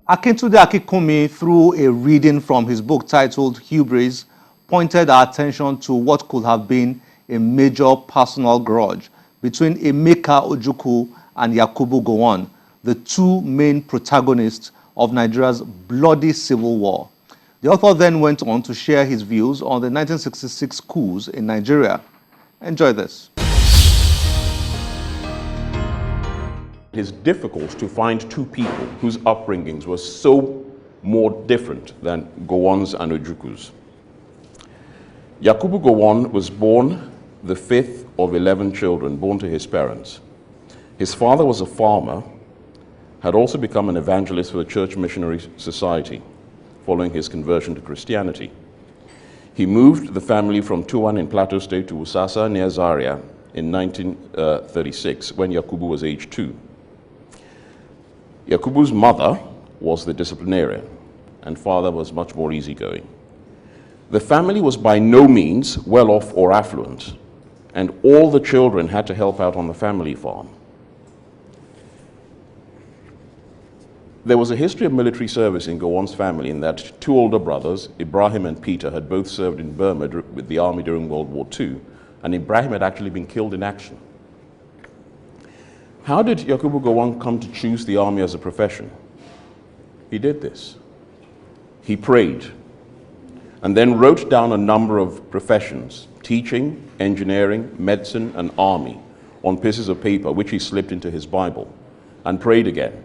Akintunde Akínkúnmi, through a reading from his book titled Hubris, pointed our attention to what could have been a major personal grudge between Emeka Ojukwu and Yakubu Gowon, the two main protagonists of Nigeria's bloody civil war. The author then went on to share his views on the 1966 coups in Nigeria. Enjoy this. It is difficult to find two people whose upbringings were so more different than Gowon's and Ojukwu's. Yakubu Gowon was born the fifth of 11 children born to his parents. His father was a farmer, had also become an evangelist for the Church Missionary Society following his conversion to Christianity. He moved the family from Tuwan in Plateau State to Usasa near Zaria in 1936 when Yakubu was age 2. Yakubu's mother was the disciplinarian, and father was much more easygoing. The family was by no means well off or affluent, and all the children had to help out on the family farm. There was a history of military service in Gowon's family in that two older brothers, Ibrahim and Peter, had both served in Burma with the army during World War II, and Ibrahim had actually been killed in action. How did Yakubu Gowon come to choose the army as a profession? He did this. He prayed, and then wrote down a number of professions, teaching, engineering, medicine, and army, on pieces of paper, which he slipped into his Bible, and prayed again.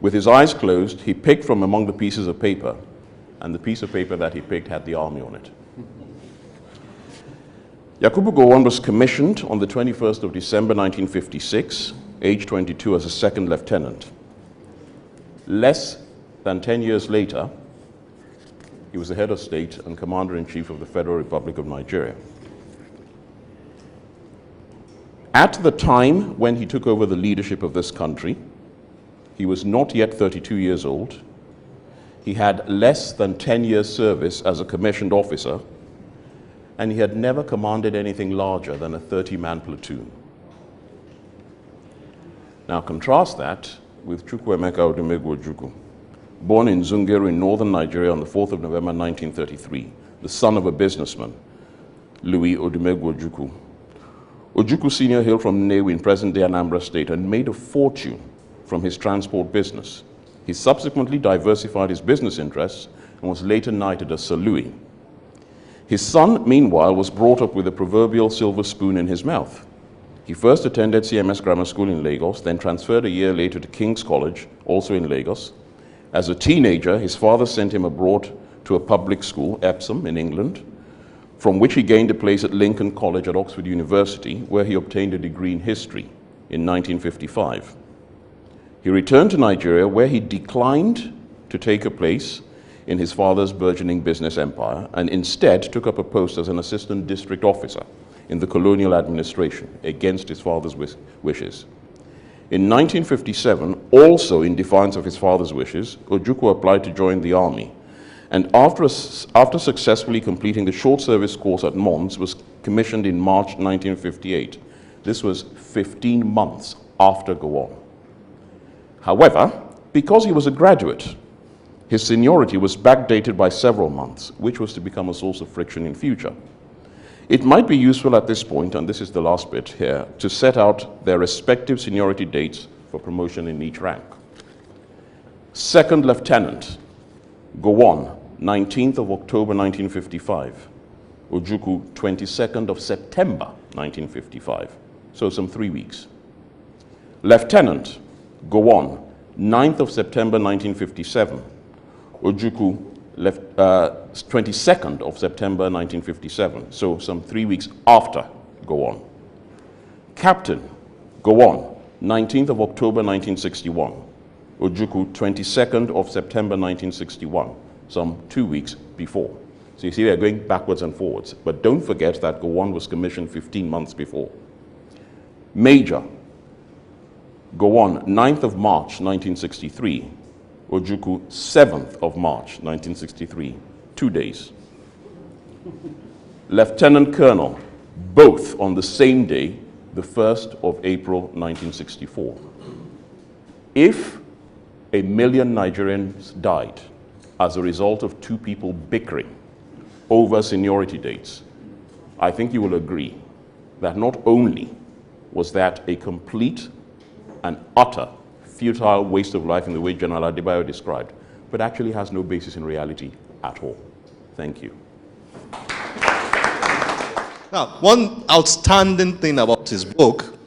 With his eyes closed, he picked from among the pieces of paper, and the piece of paper that he picked had the army on it. Yakubu Gowon was commissioned on the 21st of December 1956, age 22, as a second lieutenant. Less than 10 years later, he was the head of state and commander-in-chief of the Federal Republic of Nigeria. At the time when he took over the leadership of this country, he was not yet 32 years old. He had less than 10 years service as a commissioned officer, and he had never commanded anything larger than a 30-man platoon. Now contrast that with Chukwuemeka Odumegwu Ojukwu, born in Zungeru in northern Nigeria on the 4th of November 1933, the son of a businessman, Louis Odumegwu Ojukwu. Ojukwu Sr. hailed from Nnewi in present-day Anambra State and made a fortune from his transport business. He subsequently diversified his business interests and was later knighted as Sir Louis. His son, meanwhile, was brought up with a proverbial silver spoon in his mouth. He first attended CMS Grammar School in Lagos, then transferred a year later to King's College, also in Lagos. As a teenager, his father sent him abroad to a public school, Epsom, in England, from which he gained a place at Lincoln College at Oxford University, where he obtained a degree in history in 1955. He returned to Nigeria, where he declined to take a place in his father's burgeoning business empire and instead took up a post as an assistant district officer in the colonial administration against his father's wishes. In 1957, also in defiance of his father's wishes, Ojukwu applied to join the army, and after successfully completing the short service course at Mons, was commissioned in March 1958. This was 15 months after Gowon. However, because he was a graduate, his seniority was backdated by several months, which was to become a source of friction in future. It might be useful at this point, and this is the last bit here, to set out their respective seniority dates for promotion in each rank. Second Lieutenant, Gowon, 19th of October 1955. Ojukwu, 22nd of September 1955, so some 3 weeks. Lieutenant, Gowon, 9th of September 1957. Ojukwu, 22nd of September 1957, so some 3 weeks after Gowon. Captain, Gowon, 19th of October 1961. Ojukwu, 22nd of September 1961, some 2 weeks before. So you see they're going backwards and forwards. But don't forget that Gowon was commissioned 15 months before. Major, Gowon, 9th of March 1963. Ojukwu, 7th of March 1963, 2 days. Lieutenant Colonel, both on the same day, the 1st of April 1964. If 1 million Nigerians died as a result of two people bickering over seniority dates, I think you will agree that not only was that a complete and utter futile waste of life in the way General Adebayo described, but actually has no basis in reality at all. Thank you. Now, one outstanding thing about his book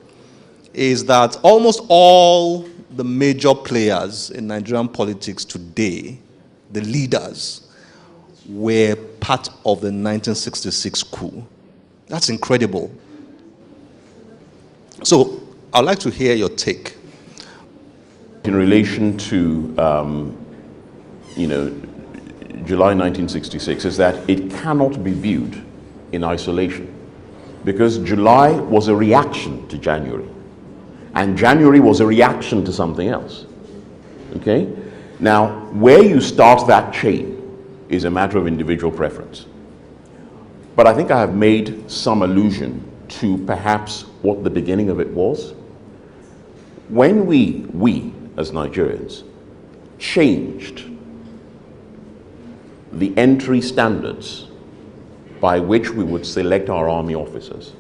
is that almost all the major players in Nigerian politics today, the leaders, were part of the 1966 coup. That's incredible. So, I'd like to hear your take. In relation to, July 1966, is that it cannot be viewed in isolation, because July was a reaction to January, and January was a reaction to something else. Okay? Now, where you start that chain is a matter of individual preference. But I think I have made some allusion to perhaps what the beginning of it was. When we as Nigerians changed the entry standards by which we would select our army officers,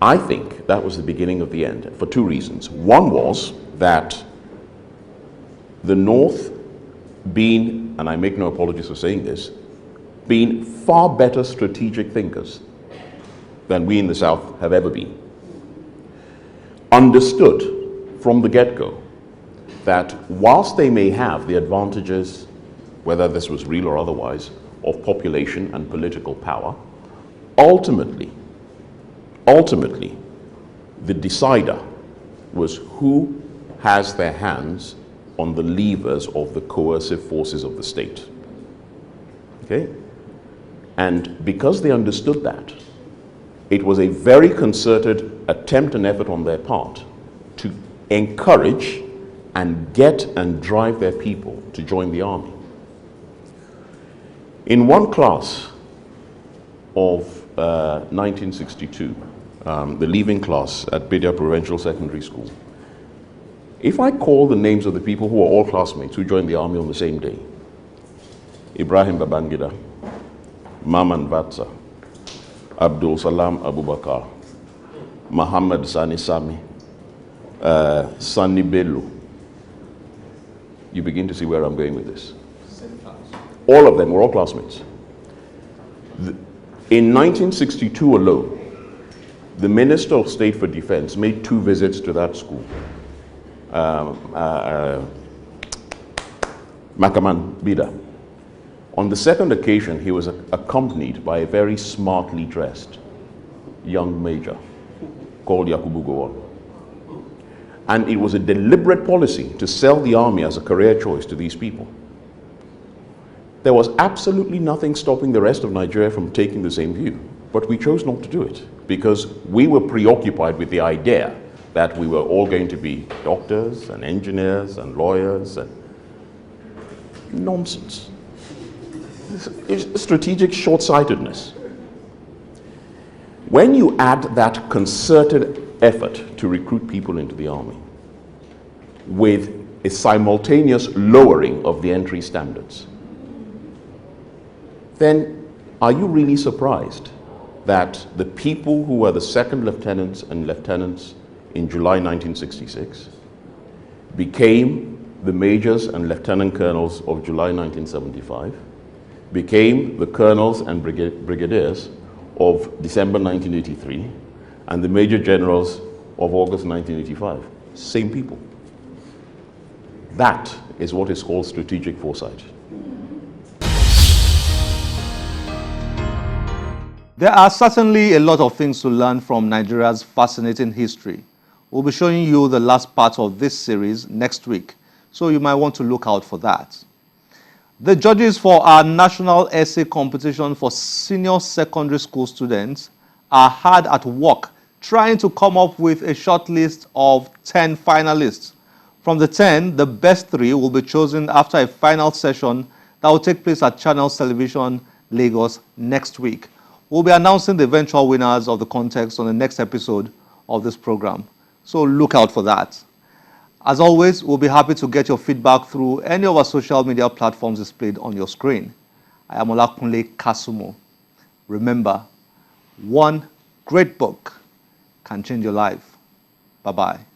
I think that was the beginning of the end for two reasons. One was that the North, being, and I make no apologies for saying this, being far better strategic thinkers than we in the South have ever been, understood from the get-go that whilst they may have the advantages, whether this was real or otherwise, of population and political power, ultimately, the decider was who has their hands on the levers of the coercive forces of the state. Okay? And because they understood that, it was a very concerted attempt and effort on their part to encourage and get and drive their people to join the army. In one class of 1962, the leaving class at Bidia Provincial Secondary School, if I call the names of the people who were all classmates who joined the army on the same day, Ibrahim Babangida, Maman Vatsa, Abdul Salam Abubakar, Muhammad Sani Sami, Sani Bello, you begin to see where I'm going with this. All of them were all classmates. In 1962 alone, the Minister of State for Defense made 2 visits to that school. Makaman Bida. On the second occasion, he was accompanied by a very smartly dressed young major called Yakubu Gowon. And it was a deliberate policy to sell the army as a career choice to these people. There was absolutely nothing stopping the rest of Nigeria from taking the same view, but we chose not to do it because we were preoccupied with the idea that we were all going to be doctors and engineers and lawyers and nonsense. It's strategic short-sightedness. When you add that concerted effort to recruit people into the army with a simultaneous lowering of the entry standards, then are you really surprised that the people who were the second lieutenants and lieutenants in July 1966 became the majors and lieutenant colonels of July 1975, became the colonels and brigadiers of December 1983, and the major generals of August 1985? Same people. That is what is called strategic foresight. There are certainly a lot of things to learn from Nigeria's fascinating history. We'll be showing you the last part of this series next week, so you might want to look out for that. The judges for our national essay competition for senior secondary school students are hard at work trying to come up with a short list of 10 finalists. From the 10, the best 3 will be chosen after a final session that will take place at Channels Television, Lagos next week. We'll be announcing the eventual winners of the contest on the next episode of this program, so look out for that. As always, we'll be happy to get your feedback through any of our social media platforms displayed on your screen. I am Olakunle Kasumo. Remember, one great book can change your life. Bye-bye.